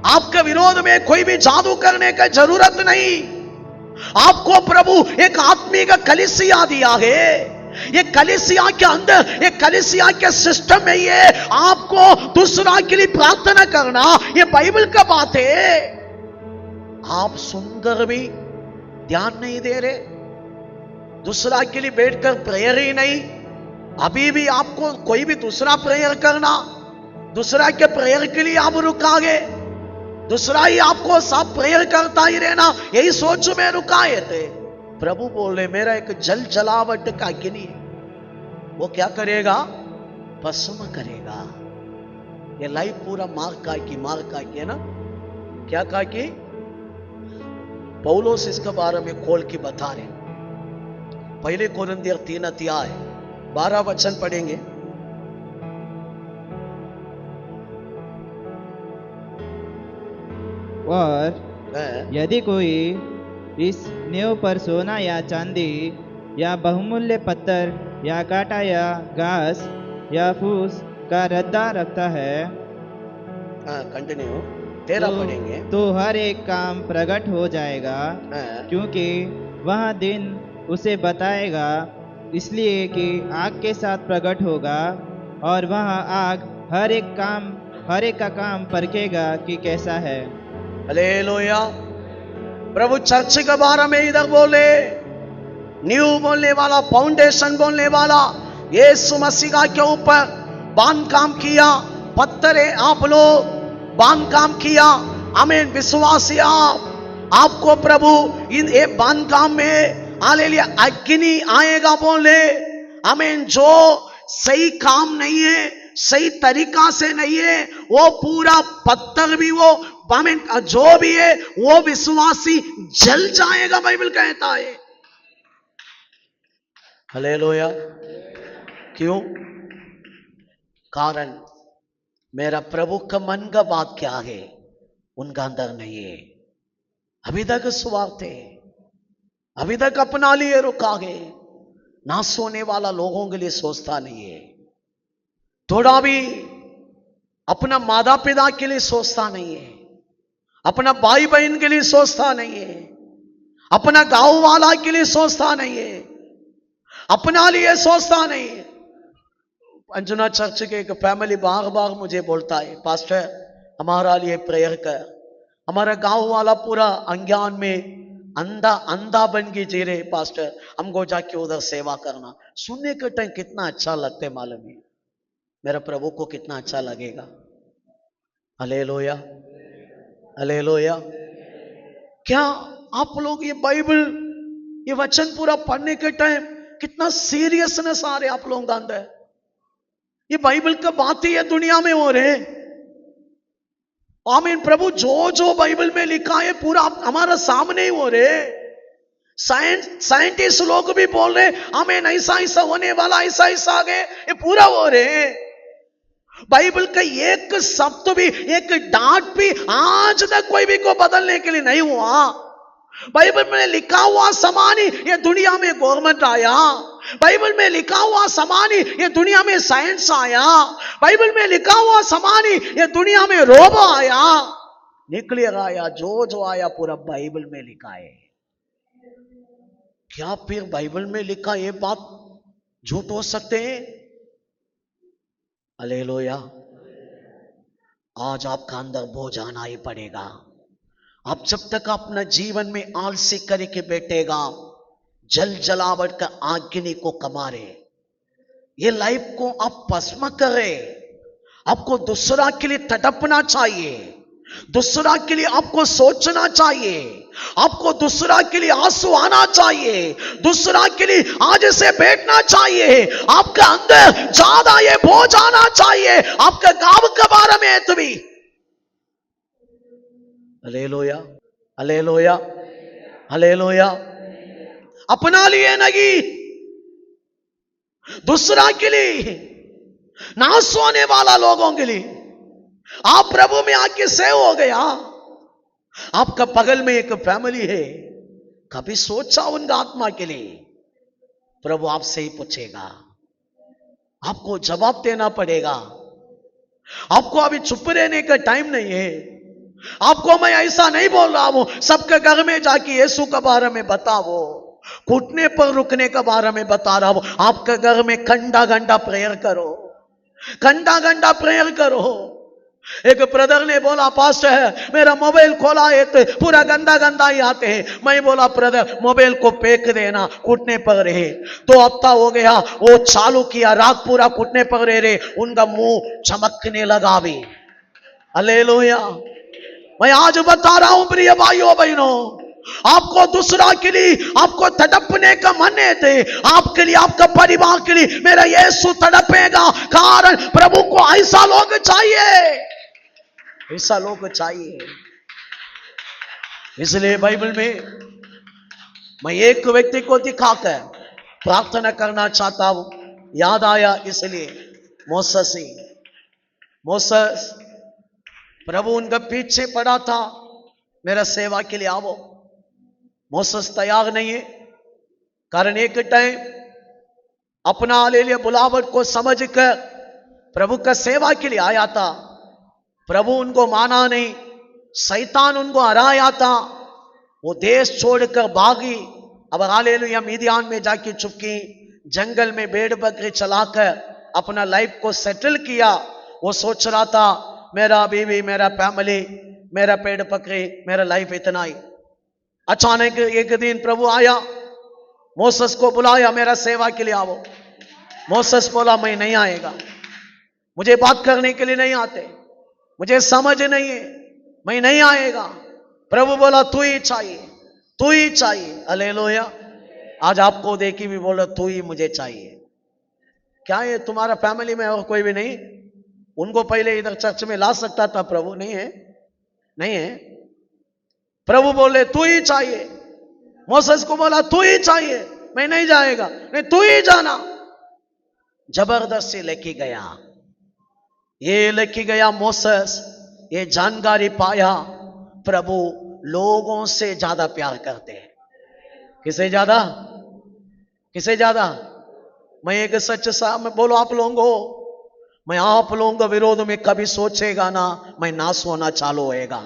आपके विरोध में कोई भी जादू करने की जरूरत नहीं। आपको प्रभु एक आत्मिक कलीसिया दिया है। ये कलीसिया के अंदर, ये कलीसिया के सिस्टम में ये आपको दूसरा के लिए प्रार्थना करना, ये बाइबल का बात है। आप सुनकर भी ध्यान नहीं दे रहे, दूसरा के लिए बैठकर प्रेयर ही नहीं। अभी भी आपको कोई भी दूसरा प्रेयर करना, दूसरा के प्रेयर के लिए आप रुकागे, दूसरा ही आपको सब प्रेयर करता ही रहना, यही सोच में रुकाए थे। प्रभु बोल रहे मेरा एक जल जलावट का अग्नि है, वो क्या करेगा? भस्म करेगा। ये लाइफ पूरा मार का की है ना। क्या कहा कि पौलोस इसके बारे में खोल के बता रहे। पहले कोरिन्थियर 3 अध्याय 12 वचन पढ़ेंगे। और यदि कोई इस नींव पर सोना या चांदी या बहुमूल्य पत्थर या कांटा या घास या फूस का रद्दा रखता है, कंटिन्यू 13 पढ़ेंगे। तो हर एक काम प्रकट हो जाएगा, क्योंकि वह दिन उसे बताएगा, इसलिए कि आग के साथ प्रकट होगा, और वह आग हर एक का काम परखेगा कि कैसा है। हालेलुया। प्रभु चर्च के बारे में इधर बोले, न्यू बोलने वाला, फाउंडेशन बोलने वाला, यीशु मसीह के ऊपर बांध काम किया, पत्थर है आप लोग, बांध काम किया। आमीन। विश्वासी आपको प्रभु इन बांध काम में हालेलुया अग्नि आएगा बोले। आमीन। जो सही काम नहीं है, सही तरीका से नहीं है, वो पूरा पत्थर भी वो जो भी है वो विश्वासी जल जाएगा, बाइबल कहता है। हालेलुया। क्यों? कारण मेरा प्रभु का मन का बात क्या है उनका अंदर नहीं है। अभी तक स्वार्थ है, अभी तक अपना लिए रुका है, ना सोने वाला लोगों के लिए सोचता नहीं है, थोड़ा भी अपना माता पिता के लिए सोचता नहीं है, अपना भाई बहन के लिए सोचता नहीं है, अपना गांव वाला के लिए सोचता नहीं है, अपना लिए सोचता नहीं है। अंजुना चर्च के एक फैमिली बार बार मुझे बोलता है, पास्टर हमारा लिए प्रेयर कर। हमारा गांव वाला पूरा अज्ञान में अंधा बन के जी रहे, पास्टर हमको जाके उधर सेवा करना। सुनने के टाइम कितना अच्छा लगता है मालूम है? मेरा प्रभु को कितना अच्छा लगेगा। Hallelujah, hallelujah. क्या आप लोग ये बाइबल, ये वचन पूरा पढ़ने के टाइम कितना सीरियसनेस आ रहे आप लोगों का अंदर? ये बाइबल का बात ही है दुनिया में हो रहे। आमीन। प्रभु जो जो बाइबल में लिखा है पूरा हमारा सामने ही हो रहे। साइंटिस्ट लोग भी बोल रहे आमीन, ऐसा ऐसा होने वाला, ऐसा ऐसा आगे, ये पूरा हो रहे। बाइबल का एक शब्द भी, एक डांट भी आज तक कोई भी को बदलने के लिए नहीं हुआ। बाइबल में लिखा हुआ समान ही ये दुनिया में गवर्नमेंट आया। बाइबल में लिखा हुआ समान ही ये दुनिया में साइंस आया। बाइबल में लिखा हुआ समान ही ये दुनिया में रोबो आया, न्यूक्लियर आया, जो जो आया पूरा बाइबल में लिखा है। क्या फिर बाइबल में लिखा ये बात झूठ हो सकते हैं? हालेलुया। आज आपका अंदर बोझ आना ही पड़ेगा। आप जब तक अपना जीवन में आलसी करके बैठेगा, जल जलावट का अग्नि को कमारे, ये लाइफ को आप भस्म करे। आपको दूसरा के लिए तड़पना चाहिए, दूसरा के लिए आपको सोचना चाहिए, आपको दूसरा के लिए आंसू आना चाहिए, दूसरा के लिए आज से बैठना चाहिए। आपका अंदर ज्यादा ये बोझ आना चाहिए आपका गांव के बारे में तुम्हें। Hallelujah, hallelujah, hallelujah. अपना लिए नहीं, दूसरा के लिए, ना सोने वाला लोगों के लिए। आप प्रभु में आके सेव हो गया। आपका बगल में एक फैमिली है, कभी सोचा उनका आत्मा के लिए? प्रभु आपसे ही पूछेगा, आपको जवाब देना पड़ेगा। आपको अभी चुप रहने का टाइम नहीं है। आपको मैं ऐसा नहीं बोल रहा हूं सबके घर में जाके यीशु के बारे में बताओ, घुटने पर रुकने के बारे में बता रहा हूं। आपके घर में घंटा घंटा प्रेयर करो, घंटा घंटा प्रेयर करो। एक ब्रदर ने बोला, पास्टर मेरा मोबाइल खोला है तो पूरा गंदा गंदा ही आते हैं। मैं बोला, ब्रदर मोबाइल को फेंक देना, घुटने पर रहे। 2 हफ्ता हो गया, वो चालू किया, रात पूरा घुटने पर रहे, उनका मुंह चमकने लगा भी। हालेलुया। मैं आज बता रहा हूं प्रिय भाइयों बहनों, आपको दूसरा के लिए आपको तड़पने का मन है थे, आपके लिए, आपका परिवार के लिए मेरा यीशु तड़पेगा। कारण प्रभु को ऐसा लोग चाहिए, ऐसा लोग चाहिए। इसलिए बाइबल में मैं एक व्यक्ति को दिखाकर प्रार्थना करना चाहता हूं, याद आया इसलिए। मोसेस प्रभु उनका पीछे पड़ा था, मेरा सेवा के लिए आओ। मोसेस तैयार नहीं है, कारण एक टाइम अपना ले लिया बुलावट को समझकर प्रभु का सेवा के लिए आया था। प्रभु उनको माना नहीं, शैतान उनको हराया था, वो देश छोड़कर भागी। अब हालेलुया, मिदियान में जाके चुपकी जंगल में भेड़ बकरी चलाकर अपना लाइफ को सेटल किया। वो सोच रहा था मेरा बीवी, मेरा फैमिली, मेरा पेड़ बकरी, मेरा लाइफ इतना ही। अचानक एक दिन प्रभु आया, मोसेस को बुलाया, मेरा सेवा के लिए आओ। मोसेस बोला, मैं नहीं आएगा, मुझे बात करने के लिए नहीं आते, मुझे समझ नहीं है, मैं नहीं आएगा। प्रभु बोला, तू ही चाहिए, तू ही चाहिए। हालेलुया। आज आपको देखी भी बोला, तू ही मुझे चाहिए। क्या है तुम्हारा फैमिली में और कोई भी नहीं? उनको पहले इधर चर्च में ला सकता था प्रभु, नहीं है, नहीं है। प्रभु बोले तू ही चाहिए। मोसेस को बोला तू ही चाहिए, मैं नहीं जाएगा, नहीं तू ही जाना। जबरदस्ती लेके गया, ये लेके गया मोसेस। ये जानकारी पाया प्रभु लोगों से ज्यादा प्यार करते हैं। किसे ज्यादा? किसे ज्यादा? मैं एक सच सा मैं बोलो आप लोगों को, मैं आप लोगों के विरोध में कभी सोचेगा ना, मैं नाश होना चालू होएगा।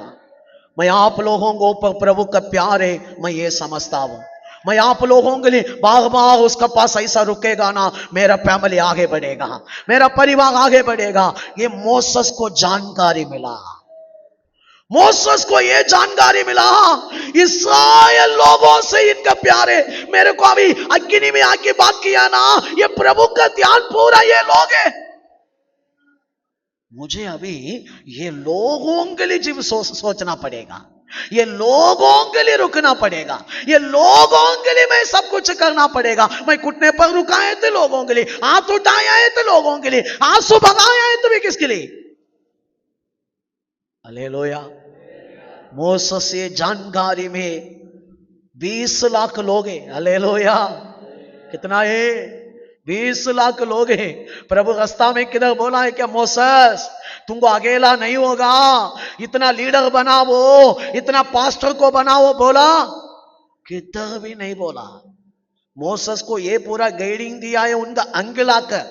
मैं आप लोगों को ऊपर प्रभु का प्यार है, मैं ये समझता हूं। मैं आप लोगों के लिए बार बार उसका पास ऐसा रुकेगा ना, मेरा फैमिली आगे बढ़ेगा, मेरा परिवार आगे बढ़ेगा। ये मोसेस को जानकारी मिला, मोसेस को ये जानकारी मिला, इस्राएल लोगों से इनका प्यार है। मेरे को अभी अग्नि में आके बात किया ना, ये प्रभु का ध्यान पूरा ये लोग है। मुझे अभी ये लोगों के लिए जीव सोचना पड़ेगा, ये लोगों के लिए रुकना पड़ेगा, ये लोगों के लिए मैं सब कुछ करना पड़ेगा। मैं घुटने पर रुकाए थे लोगों के लिए, हाथ उठाए आए थे लोगों के लिए, आंसू बगाए आए थे किसके लिए? हालेलुया। मोसेस ये जानकारी में 20 लाख लोग हैं। हालेलुया। कितना है? 20 लाख लोग हैं। प्रभु रास्ता में किधर बोला है क्या मोसेस तुमको अकेला नहीं होगा, इतना लीडर बनाओ, इतना पास्टर को बनाओ, बोला? किधर भी नहीं बोला। मोसेस को ये पूरा गाइडिंग दिया है उनका अंकल आकर,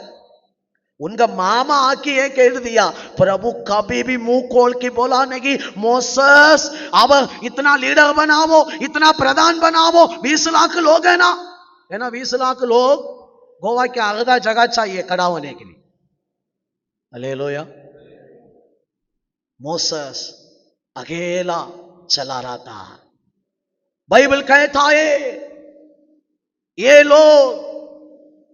उनका मामा आके ये कह दिया। प्रभु कभी भी मुंह खोल के बोला नहीं मोसेस अब इतना लीडर बनाओ, इतना प्रधान बनाओ। 20 लाख लोग है ना 20 लाख लोग, गोवा के आधा जगह चाहिए खड़ा होने के लिए। हालेलुया। मोसेस अकेला चला रहा था। बाइबल कहता है ये लोग,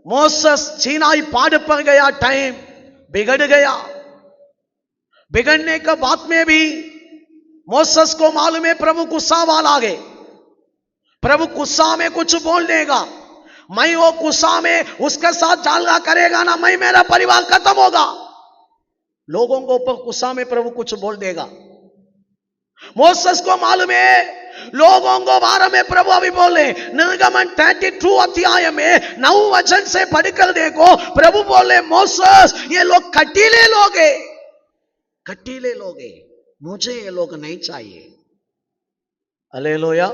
मोसेस सीनाई पहाड़ पर गया, टाइम बिगड़ गया। बिगड़ने के बाद में भी मोसेस को मालूम है प्रभु गुस्सा वाला गए, प्रभु गुस्सा में कुछ बोल देगा, मैं वो गुस्सा में उसके साथ झालरा करेगा ना, मैं मेरा परिवार खत्म होगा। लोगों को ऊपर गुस्सा में प्रभु कुछ बोल देगा। मोसेस को मालूम है लोगों को बारे में प्रभु अभी बोले। निर्गमन 32 अध्याय में 9 वचन से पढ़कर देखो, प्रभु बोले मोसेस ये लोग कटीले लोग हैं, कटीले लोग हैं, मुझे ये लोग नहीं चाहिए। हालेलुया।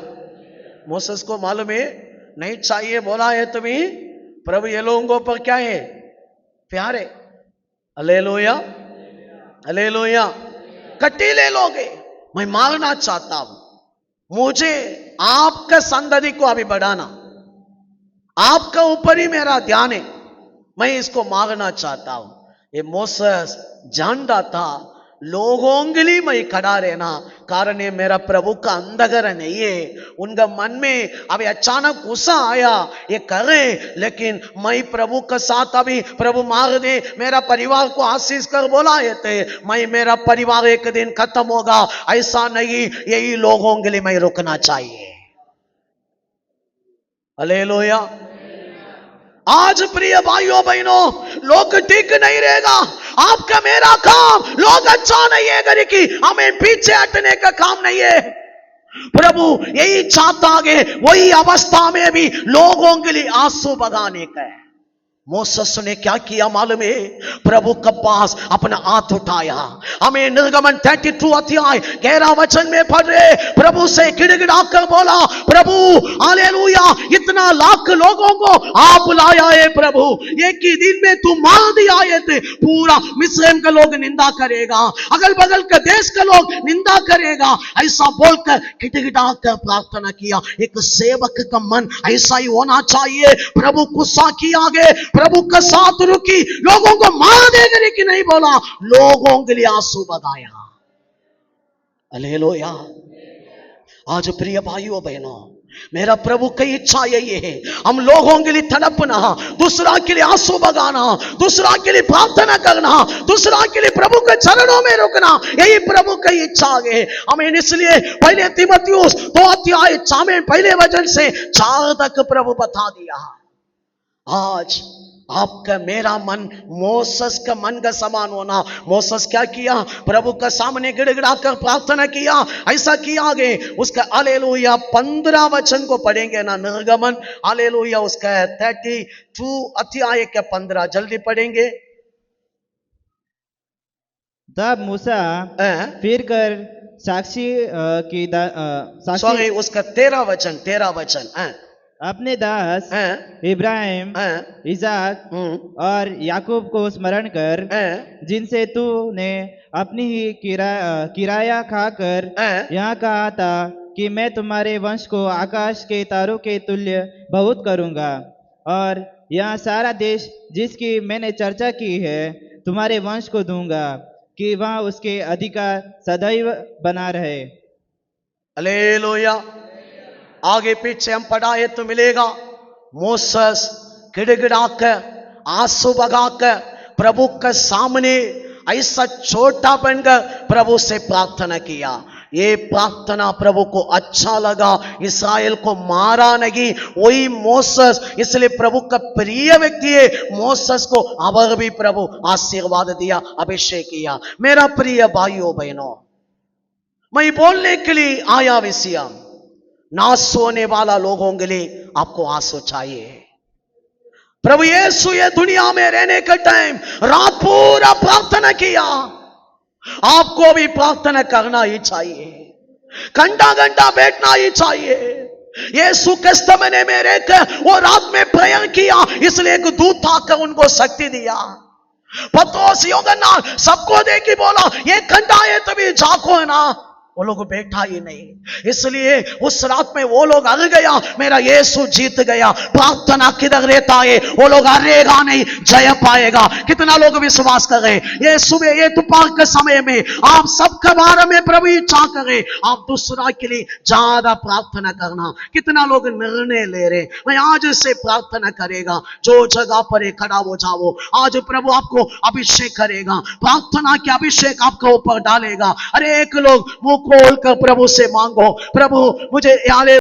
मोसेस को मालूम है नहीं चाहिए बोला है तुम्हें, प्रभु ये लोगों पर क्या है? प्यार है। Hallelujah, hallelujah. कटीले लोग हैं, मैं मारना चाहता हूं, मुझे आपका संतति को अभी बढ़ाना, आपका ऊपर ही मेरा ध्यान है, मैं इसको मारना चाहता हूं। ये मोसेस जानता था लोगों के लिए मैं खड़ा रहना, कारण ये मेरा प्रभु का अंधकार नहीं है। उनका मन में अभी अचानक गुस्सा आया ये करे, लेकिन मैं प्रभु के साथ अभी प्रभु मार दे, मेरा परिवार को आशीष कर बोलाए थे, मैं मेरा परिवार एक दिन खत्म होगा, ऐसा नहीं, यही लोगों के लिए मैं रुकना चाहिए। हालेलुया। आज प्रिय भाइयों बहनों, लोग ठीक नहीं रहेगा, आपका मेरा काम लोग अच्छा नहीं है करे कि हमें पीछे हटने का काम नहीं है। प्रभु यही चाहता है वही अवस्था में भी लोगों के लिए आंसू बगाने का है। मोसेस ने क्या किया मालूम है? प्रभु के पास अपना हाथ उठाया। हमें निर्गमन 32 अध्याय 11 वचन में पढ़ रहे, प्रभु से गिड़गिड़ा कर बोला, प्रभु हालेलुया, इतना लाख लोगों को आप लाया है प्रभु, एक ही दिन में तू मार दिया है, पूरा मिस्र का लोग निंदा करेगा, अगल बगल के देश का लोग निंदा करेगा, ऐसा बोलकर गिड़गिड़ा कर प्रार्थना किया। एक सेवक का मन ऐसा ही होना चाहिए। प्रभु गुस्सा किया गया, प्रभु का साथ रुकी, लोगों को मार देगा लेकिन नहीं बोला, लोगों के लिए आंसू बगाया। हालेलुया। आज प्रिय भाइयों बहनों, मेरा प्रभु की इच्छा यही है, हम लोगों के लिए तड़पना, दूसरा के लिए आंसू बगाना, दूसरा के लिए प्रार्थना करना, दूसरा के लिए प्रभु के चरणों में रुकना, यही प्रभु की इच्छा है। हमें इसलिए पहले तीमुथियुस 2 अध्याय 4 में पहले वचन से 4 तक प्रभु बता दिया। आज आपका मेरा मन मोसेस का मन का समान होना। मोसेस क्या किया? प्रभु का सामने गिड़गिड़ा कर प्रार्थना किया। ऐसा किया आगे उसका हालेलुया 15 वचन को पढ़ेंगे ना, निर्गमन हालेलुया उसका 32 अध्याय के 15 जल्दी पढ़ेंगे। तब मूसा फिर कर साक्षी सॉरी उसका 13 वचन अपने दास इब्राहिम, इसाक और याकूब को स्मरण कर, जिनसे तूने अपनी ही किराया खाकर यहाँ कहा था कि मैं तुम्हारे वंश को आकाश के तारों के तुल्य बहुत करूंगा, और यहाँ सारा देश जिसकी मैंने चर्चा की है तुम्हारे वंश को दूंगा कि वहाँ उसके अधिकार सदैव बना रहे। हालेलुया। आगे पीछे हम पढ़ाए तो मिलेगा मोसेस गिड़गिड़ाकर आंसू बगाकर प्रभु के सामने ऐसा छोटा बनकर प्रभु से प्रार्थना किया। ये प्रार्थना प्रभु को अच्छा लगा, इस्राएल को मारा नहीं। वही मोसेस इसलिए प्रभु का प्रिय व्यक्ति है। मोसेस को अवर भी प्रभु आशीर्वाद दिया, अभिषेक किया। मेरा प्रिय भाइयों बहनों, मैं बोलने के लिए आया विषय ना सोने वाला लोगों के लिए आपको आंसू चाहिए। प्रभु यीशु ये दुनिया में रहने का टाइम रात पूरा प्रार्थना किया। आपको भी प्रार्थना करना ही चाहिए, घंटा घंटा बैठना ही चाहिए। यीशु कस्तमने में रहकर वो रात में प्रेयर किया, इसलिए एक दूत आकर उनको शक्ति दिया। पत्रोस यूहन्ना सबको देखी बोला ये घंटा है तभी जागो है ना, वो लोग बैठा ही नहीं। इसलिए उस रात में वो लोग हर गया, मेरा यीशु जीत गया। प्रार्थना किधर रहता है वो लोग हारेगा नहीं, जय पाएगा। कितना लोग विश्वास कर रहे? ये सुबह ये दोपहर के समय में आप सबके बारे में प्रभु इच्छा करें, आप दूसरा के लिए ज्यादा प्रार्थना करना। कितना लोग निर्णय ले रहे? मैं आज से प्रार्थना करेगा, जो जगह पर खड़ा हो जाओ। आज प्रभु आपको अभिषेक करेगा, प्रार्थना के अभिषेक आपके ऊपर डालेगा। अरे एक लोग मुंह खोल कर प्रभु से मांगो, प्रभु मुझे